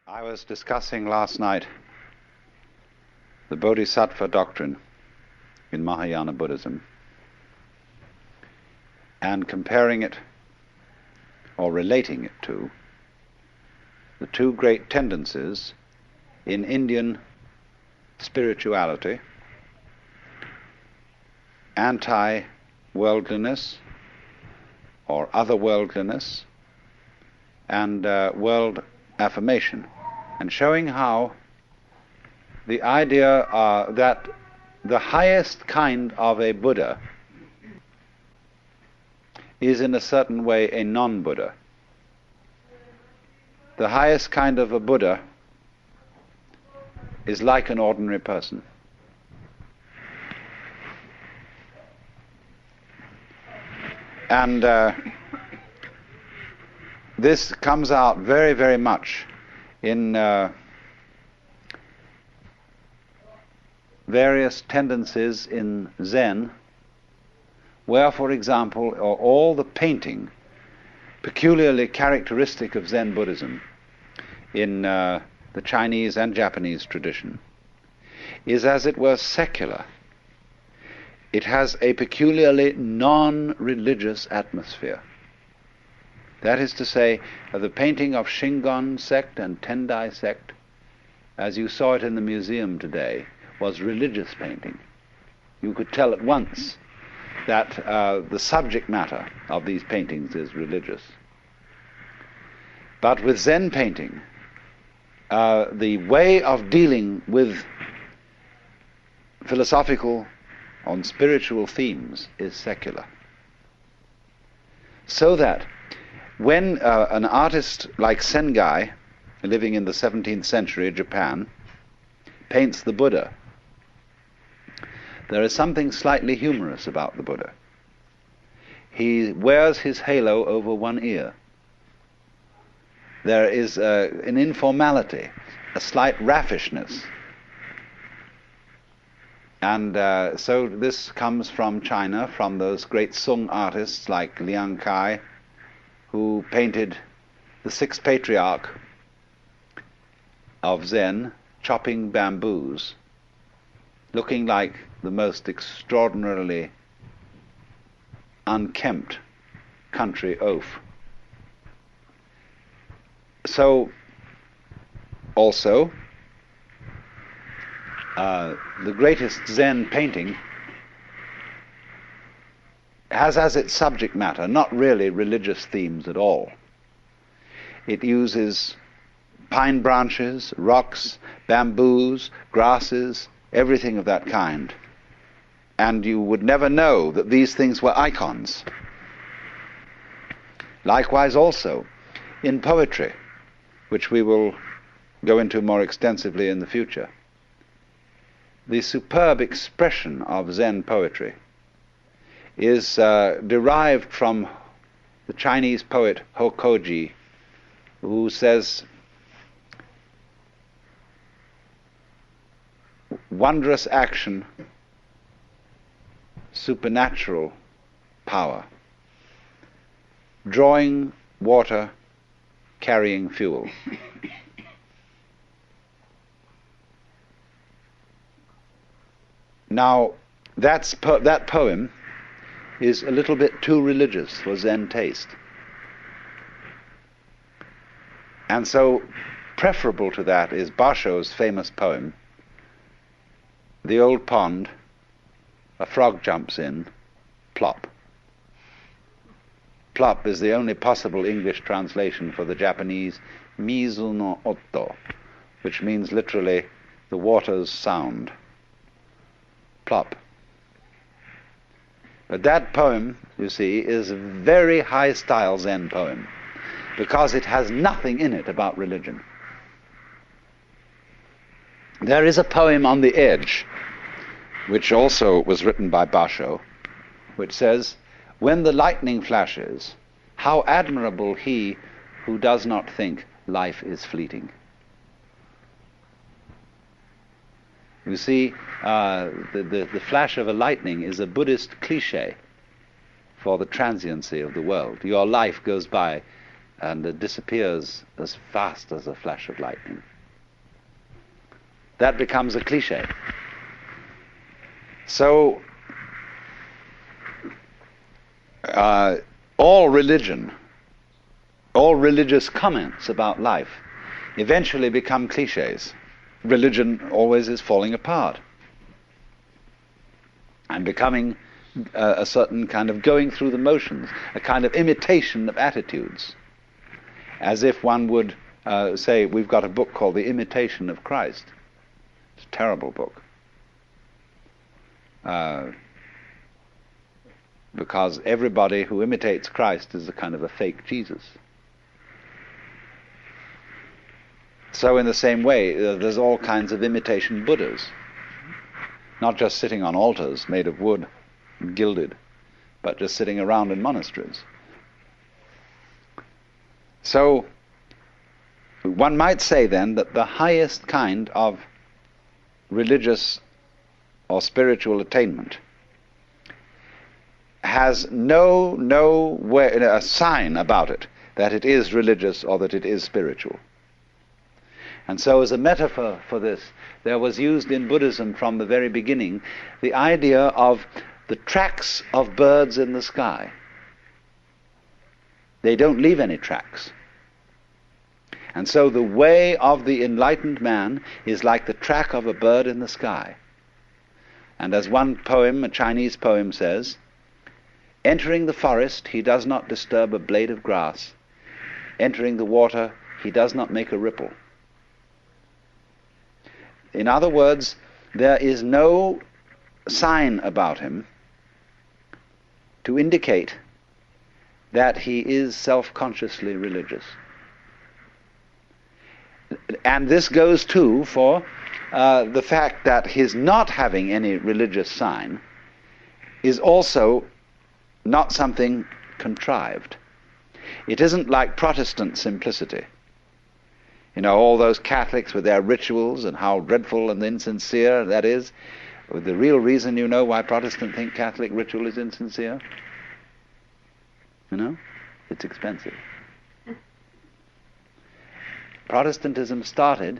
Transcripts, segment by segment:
I was discussing last night the Bodhisattva doctrine in Mahayana Buddhism and comparing it or relating it to the two great tendencies in Indian spirituality: anti-worldliness or otherworldliness and world affirmation, and showing how the idea that the highest kind of a Buddha is in a certain way a non-Buddha. The highest kind of a Buddha is like an ordinary person. And this comes out very, very much in various tendencies in Zen, where, for example, all the painting peculiarly characteristic of Zen Buddhism in the Chinese and Japanese tradition is, as it were, secular. It has a peculiarly non-religious atmosphere. That is to say, the painting of Shingon sect and Tendai sect, as you saw it in the museum today, was religious painting. You could tell at once that the subject matter of these paintings is religious. But with Zen painting, the way of dealing with philosophical and spiritual themes is secular. So that when an artist like Sengai, living in the 17th century Japan, paints the Buddha, there is something slightly humorous about the Buddha. He wears his halo over one ear. There is an informality, a slight raffishness. And so this comes from China, from those great Sung artists like Liang Kai, who painted the sixth patriarch of Zen chopping bamboos, looking like the most extraordinarily unkempt country oaf. So, also, the greatest Zen painting has as its subject matter not really religious themes at all. It uses pine branches, rocks, bamboos, grasses, everything of that kind. And you would never know that these things were icons. Likewise also in poetry, which we will go into more extensively in the future. The superb expression of Zen poetry is derived from the Chinese poet Hokoji, who says, wondrous action, supernatural power, drawing water, carrying fuel. Now, that poem is a little bit too religious for Zen taste. And so, preferable to that is Basho's famous poem, The Old Pond, a frog jumps in, plop. Plop is the only possible English translation for the Japanese mizu no otto, which means literally the water's sound. Plop. But that poem, you see, is a very high-style Zen poem, because it has nothing in it about religion. There is a poem on the edge, which also was written by Basho, which says, when the lightning flashes, how admirable he who does not think life is fleeting. You see, the flash of a lightning is a Buddhist cliche for the transiency of the world. Your life goes by and it disappears as fast as a flash of lightning. That becomes a cliche. So, all religion, all religious comments about life eventually become cliches. Religion always is falling apart and becoming a certain kind of going through the motions, a kind of imitation of attitudes, as if one would say, we've got a book called The Imitation of Christ. It's a terrible book. Because everybody who imitates Christ is a kind of a fake Jesus. So in the same way, there's all kinds of imitation Buddhas, not just sitting on altars made of wood and gilded, but just sitting around in monasteries. So one might say then that the highest kind of religious or spiritual attainment has no way, a sign about it that it is religious or that it is spiritual. And so as a metaphor for this, there was used in Buddhism from the very beginning the idea of the tracks of birds in the sky. They don't leave any tracks. And so the way of the enlightened man is like the track of a bird in the sky. And as one poem, a Chinese poem, says, entering the forest, he does not disturb a blade of grass. Entering the water, he does not make a ripple. In other words, there is no sign about him to indicate that he is self-consciously religious. And this goes too for the fact that his not having any religious sign is also not something contrived. It isn't like Protestant simplicity. You know, all those Catholics with their rituals and how dreadful and insincere that is. The real reason, you know, why Protestants think Catholic ritual is insincere? You know? It's expensive. Protestantism started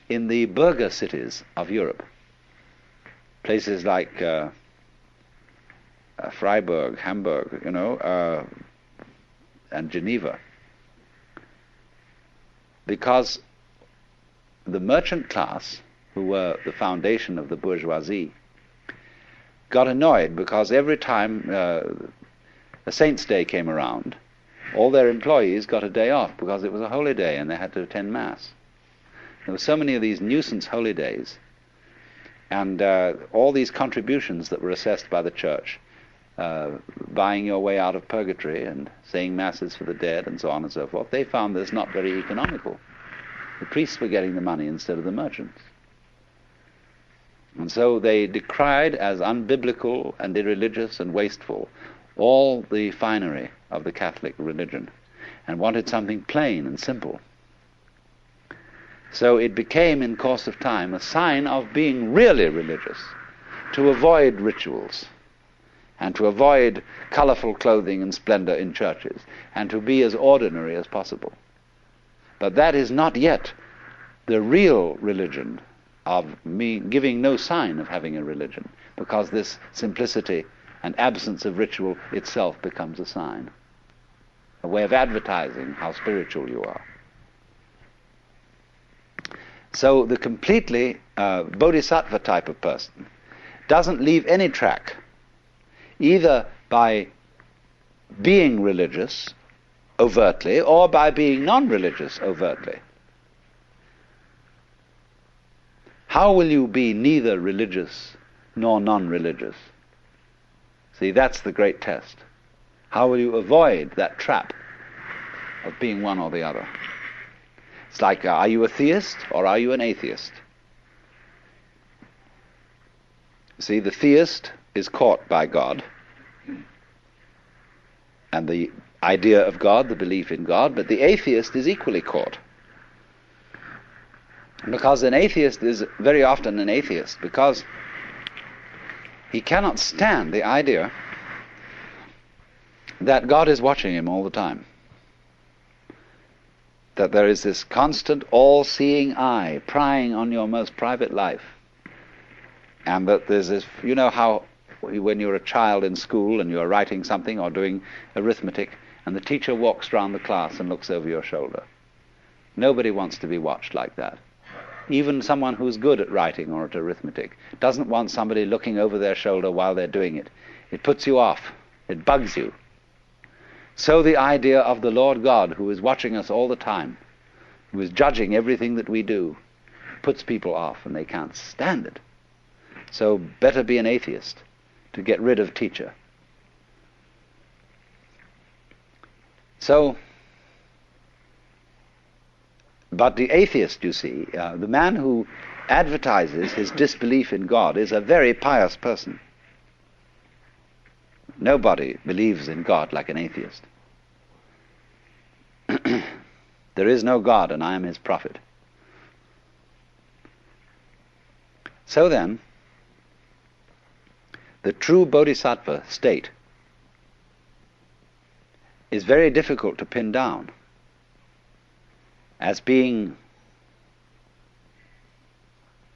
in the burgher cities of Europe. Places like Freiburg, Hamburg, you know, and Geneva. Because the merchant class, who were the foundation of the bourgeoisie, got annoyed because every time a saint's day came around, all their employees got a day off because it was a holy day and they had to attend Mass. There were so many of these nuisance holy days, and all these contributions that were assessed by the church, buying your way out of purgatory and saying masses for the dead and so on and so forth, they found this not very economical. The priests were getting the money instead of the merchants. And so they decried as unbiblical and irreligious and wasteful all the finery of the Catholic religion and wanted something plain and simple. So it became, in course of time, a sign of being really religious to avoid rituals and to avoid colorful clothing and splendor in churches, and to be as ordinary as possible. But that is not yet the real religion of me giving no sign of having a religion, because this simplicity and absence of ritual itself becomes a sign, a way of advertising how spiritual you are. So the completely bodhisattva type of person doesn't leave any track, either by being religious overtly or by being non-religious overtly. How will you be neither religious nor non-religious? See, that's the great test. How will you avoid that trap of being one or the other? It's like, are you a theist or are you an atheist? See, the theist is caught by God and the idea of God, the belief in God, but the atheist is equally caught. Because an atheist is very often an atheist because he cannot stand the idea that God is watching him all the time. that there is this constant all-seeing eye prying on your most private life. And that there's this, you know how when you're a child in school and you're writing something or doing arithmetic, and the teacher walks around the class and looks over your shoulder. Nobody wants to be watched like that. Even someone who's good at writing or at arithmetic doesn't want somebody looking over their shoulder while they're doing it. It puts you off. It bugs you. So the idea of the Lord God, who is watching us all the time, who is judging everything that we do, puts people off, and they can't stand it. So better be an atheist to get rid of teacher. So, but the atheist, you see, the man who advertises his disbelief in God is a very pious person. Nobody believes in God like an atheist. There is no God, and I am his prophet. So then, the true bodhisattva state is very difficult to pin down as being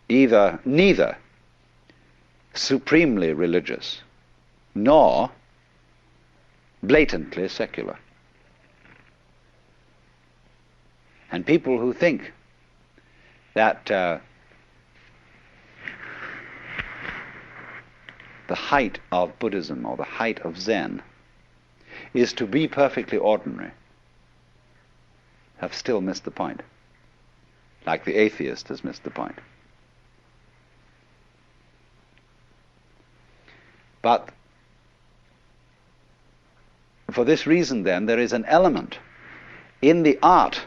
neither supremely religious nor blatantly secular. And people who think that the height of Buddhism or the height of Zen is to be perfectly ordinary have still missed the point, like the atheist has missed the point. But for this reason, then, there is an element in the art,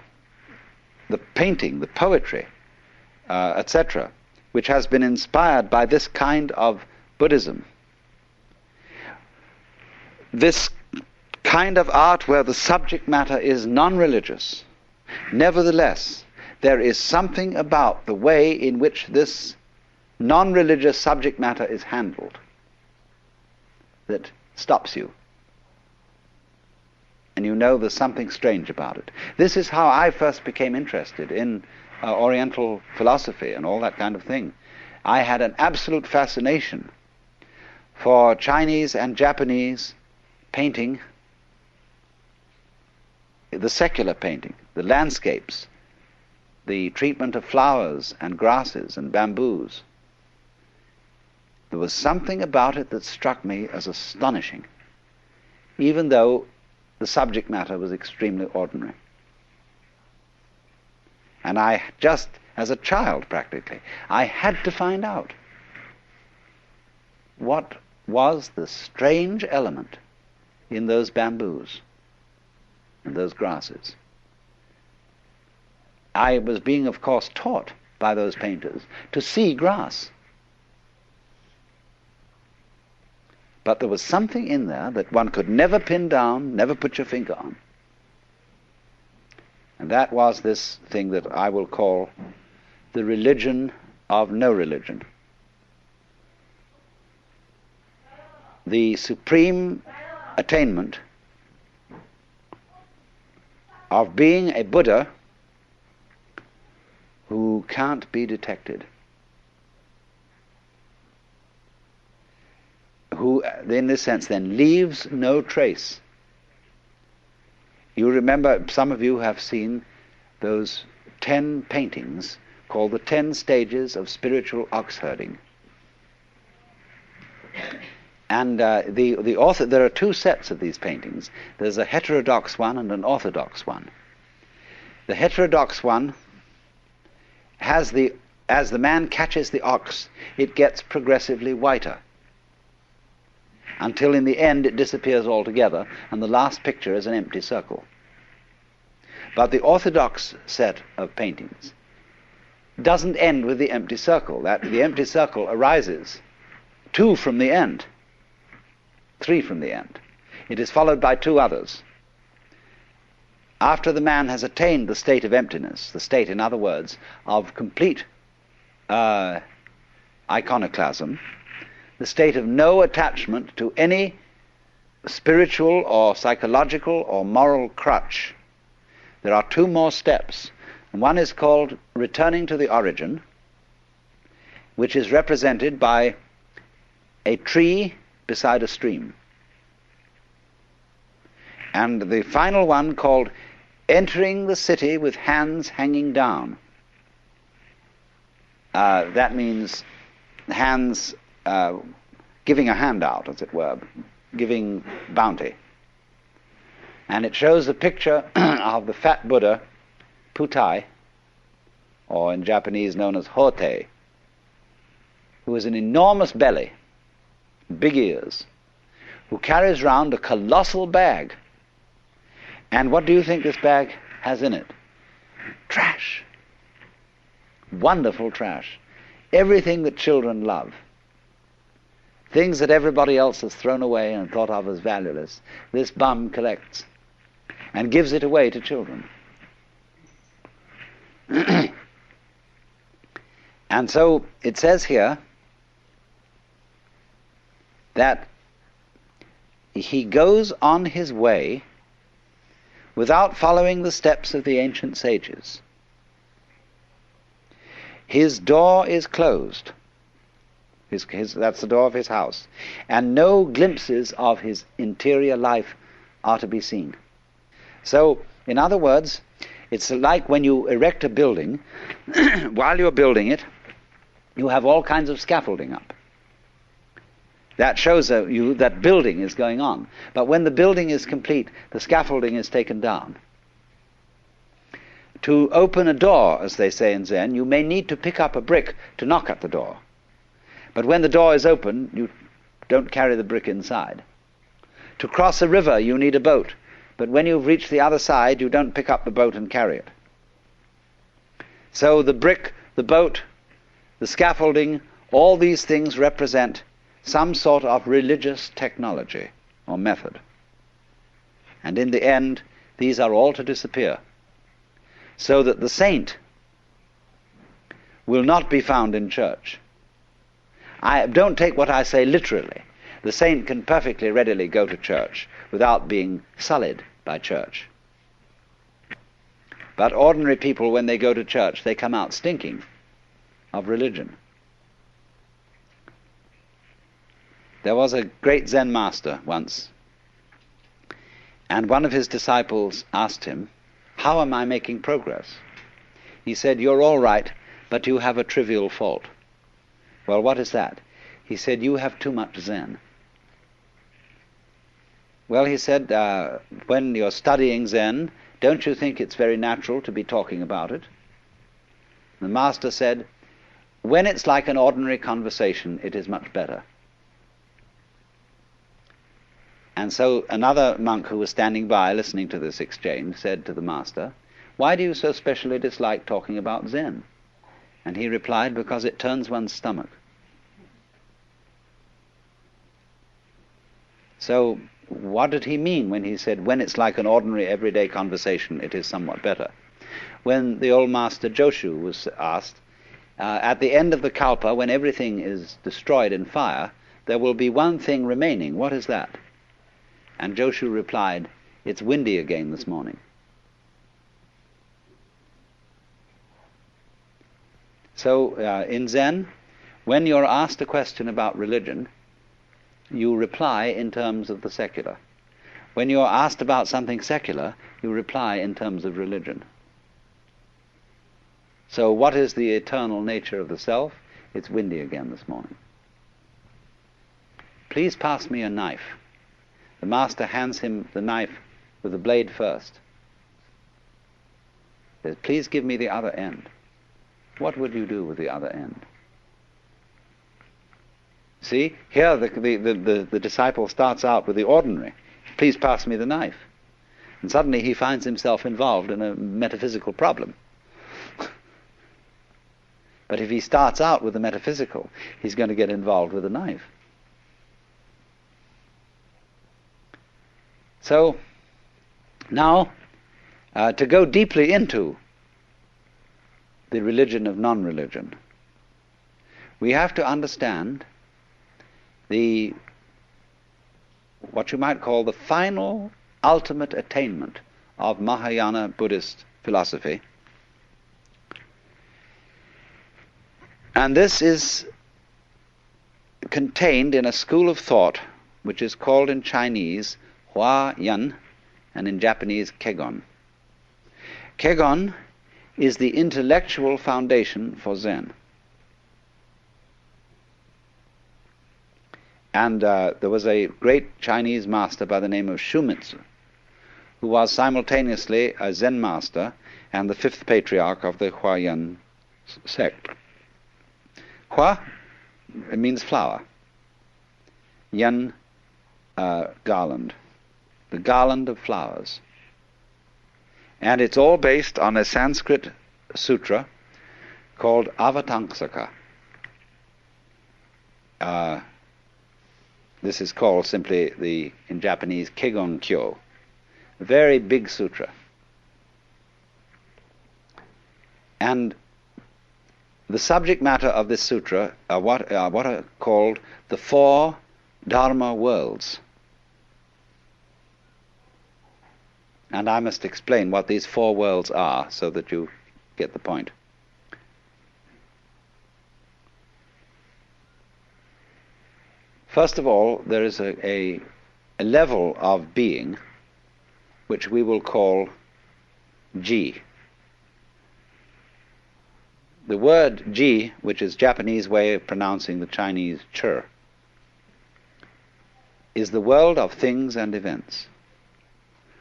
the painting, the poetry, etc., which has been inspired by this kind of Buddhism. This kind of art where the subject matter is non-religious. Nevertheless, there is something about the way in which this non-religious subject matter is handled that stops you. And you know there's something strange about it. This is how I first became interested in Oriental philosophy and all that kind of thing. I had an absolute fascination for Chinese and Japanese painting, the secular painting, the landscapes, the treatment of flowers and grasses and bamboos. There was something about it that struck me as astonishing, even though the subject matter was extremely ordinary. And I just, as a child practically, I had to find out what was the strange element in those bamboos and those grasses. I was being, of course, taught by those painters to see grass. But there was something in there that one could never pin down, never put your finger on. And that was this thing that I will call the religion of no religion. The supreme attainment of being a Buddha who can't be detected, who in this sense then leaves no trace. You remember, some of you have seen those 10 paintings called the 10 Stages of Spiritual Ox Herding. And the author, there are two sets of these paintings. There's a heterodox one and an orthodox one. The heterodox one has as the man catches the ox, it gets progressively whiter, until in the end it disappears altogether, and the last picture is an empty circle. But the orthodox set of paintings doesn't end with the empty circle. The empty circle arises 2 from the end, 3 from the end. It is followed by 2 others. After the man has attained the state of emptiness, the state, in other words, of complete iconoclasm, the state of no attachment to any spiritual or psychological or moral crutch, there are two more steps. And one is called returning to the origin, which is represented by a tree beside a stream. And the final one called entering the city with hands hanging down. That means hands giving a handout, as it were, giving bounty. And it shows a picture of the fat Buddha, Putai, or in Japanese known as Hotei, who has an enormous belly, big ears, who carries round a colossal bag. And what do you think this bag has in it? Trash. Wonderful trash. Everything that children love. Things that everybody else has thrown away and thought of as valueless, this bum collects and gives it away to children. And so it says here that he goes on his way without following the steps of the ancient sages. His door is closed. That's the door of his house. And no glimpses of his interior life are to be seen. So, in other words, it's like when you erect a building, while you're building it, you have all kinds of scaffolding up. That shows you that building is going on. But when the building is complete, the scaffolding is taken down. To open a door, as they say in Zen, you may need to pick up a brick to knock at the door. But when the door is open, you don't carry the brick inside. To cross a river, you need a boat. But when you've reached the other side, you don't pick up the boat and carry it. So the brick, the boat, the scaffolding, all these things represent some sort of religious technology or method. And in the end, these are all to disappear. So that the saint will not be found in church. I don't take what I say literally. The saint can perfectly readily go to church without being sullied by church. But ordinary people, when they go to church, they come out stinking of religion. There was a great Zen master once, and one of his disciples asked him, "How am I making progress?" He said, "You're all right, but you have a trivial fault." "Well, what is that?" He said, "You have too much Zen." Well, he said, when you're studying Zen, don't you think it's very natural to be talking about it? The master said, "When it's like an ordinary conversation, it is much better." And so another monk who was standing by listening to this exchange said to the master, "Why do you so specially dislike talking about Zen?" And he replied, "Because it turns one's stomach." So what did he mean when he said, when it's like an ordinary everyday conversation, it is somewhat better? When the old master Joshu was asked, at the end of the kalpa, when everything is destroyed in fire, there will be one thing remaining. What is that? And Joshu replied, "It's windy again this morning." So in Zen, when you're asked a question about religion, you reply in terms of the secular. When you're asked about something secular, you reply in terms of religion. So what is the eternal nature of the self? It's windy again this morning. "Please pass me a knife." The master hands him the knife with the blade first. He says, "Please give me the other end." What would you do with the other end? See, here the disciple starts out with the ordinary. "Please pass me the knife." And suddenly he finds himself involved in a metaphysical problem. But if he starts out with the metaphysical, he's going to get involved with the knife. So, now, to go deeply into the religion of non-religion, we have to understand what you might call the final ultimate attainment of Mahayana Buddhist philosophy. And this is contained in a school of thought which is called in Chinese Hua Yan and in Japanese Kegon. Kegon is the intellectual foundation for Zen. And there was a great Chinese master by the name of Shumitsu, who was simultaneously a Zen master and the fifth patriarch of the Huayan sect. Hua, it means flower. Yan, garland. The garland of flowers. And it's all based on a Sanskrit sutra called Avatamsaka. This is called simply, in Japanese, Kegon Kyo. A very big sutra. And the subject matter of this sutra are what are called the four Dharma worlds. And I must explain what these four worlds are so that you get the point. First of all, there is a level of being which we will call Ji. The word Ji, which is Japanese way of pronouncing the Chinese Chur, is the world of things and events.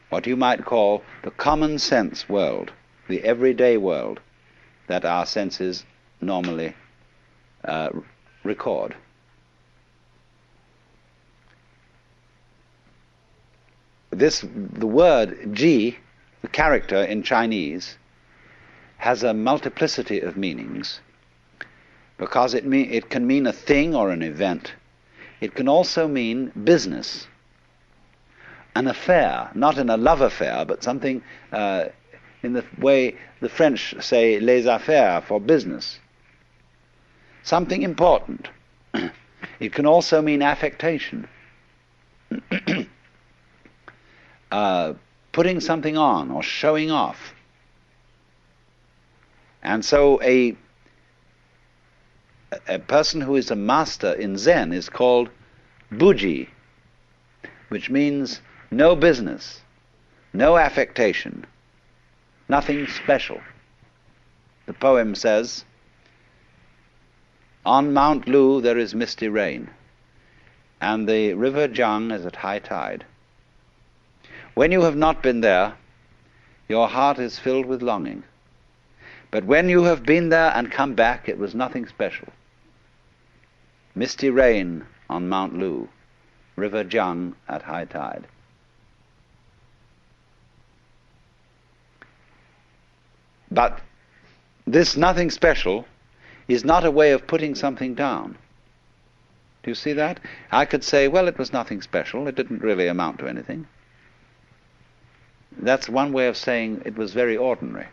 What you might call the common sense world, the everyday world that our senses normally record. The word Ji, the character in Chinese, has a multiplicity of meanings because it can mean a thing or an event. It can also mean business, an affair, not in a love affair, but something in the way the French say les affaires, for business. Something important. It can also mean affectation. Putting something on or showing off. And so a person who is a master in Zen is called Buji, which means no business, no affectation, nothing special. The poem says, on Mount Lu there is misty rain, and the river Jiang is at high tide. When you have not been there, your heart is filled with longing. But when you have been there and come back, it was nothing special. Misty rain on Mount Lu, river Jiang at high tide. But this nothing special is not a way of putting something down. Do you see that? I could say, well, it was nothing special. It didn't really amount to anything. That's one way of saying it was very ordinary.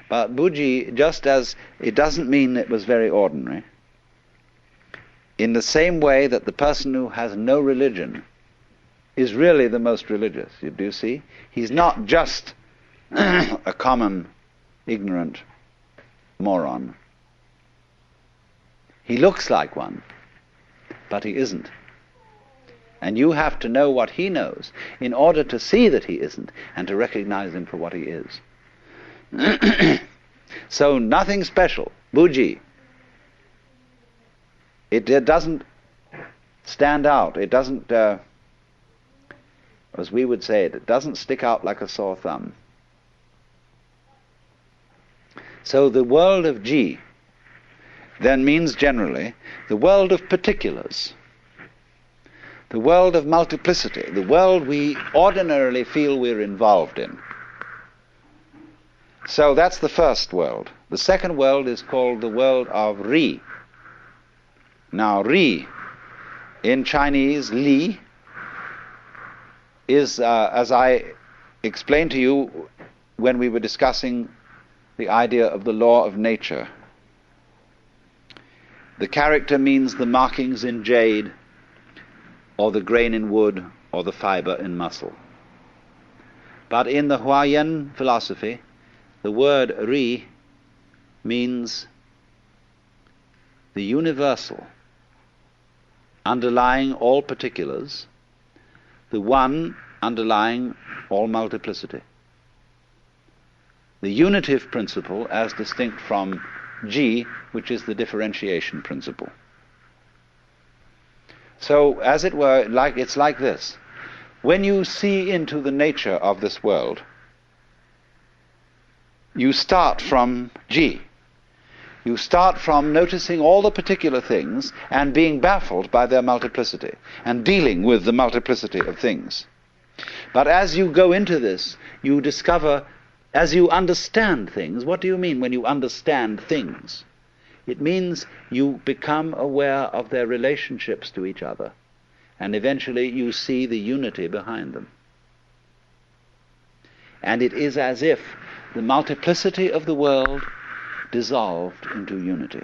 But Buji, just as it doesn't mean it was very ordinary, in the same way that the person who has no religion is really the most religious, you do see? He's not just a common, ignorant moron. He looks like one, but he isn't. And you have to know what he knows in order to see that he isn't and to recognize him for what he is. So nothing special, Buji. It doesn't stand out. It doesn't, as we would say it doesn't stick out like a sore thumb. So the world of Ji then means generally the world of particulars, the world of multiplicity, the world we ordinarily feel we're involved in. So that's the first world. The second world is called the world of Ri. Now Ri, in Chinese, Li, is, as I explained to you when we were discussing the idea of the law of nature. The character means the markings in jade, or the grain in wood, or the fiber in muscle. But in the Huayan philosophy, the word Ri means the universal, underlying all particulars, the one underlying all multiplicity. The unitive principle as distinct from Ji, which is the differentiation principle. So, as it were, it's like this. When you see into the nature of this world, you start from Ji. You start from noticing all the particular things and being baffled by their multiplicity and dealing with the multiplicity of things. But as you go into this, you discover, as you understand things, what do you mean when you understand things? It means you become aware of their relationships to each other, and eventually you see the unity behind them. And it is as if the multiplicity of the world dissolved into unity.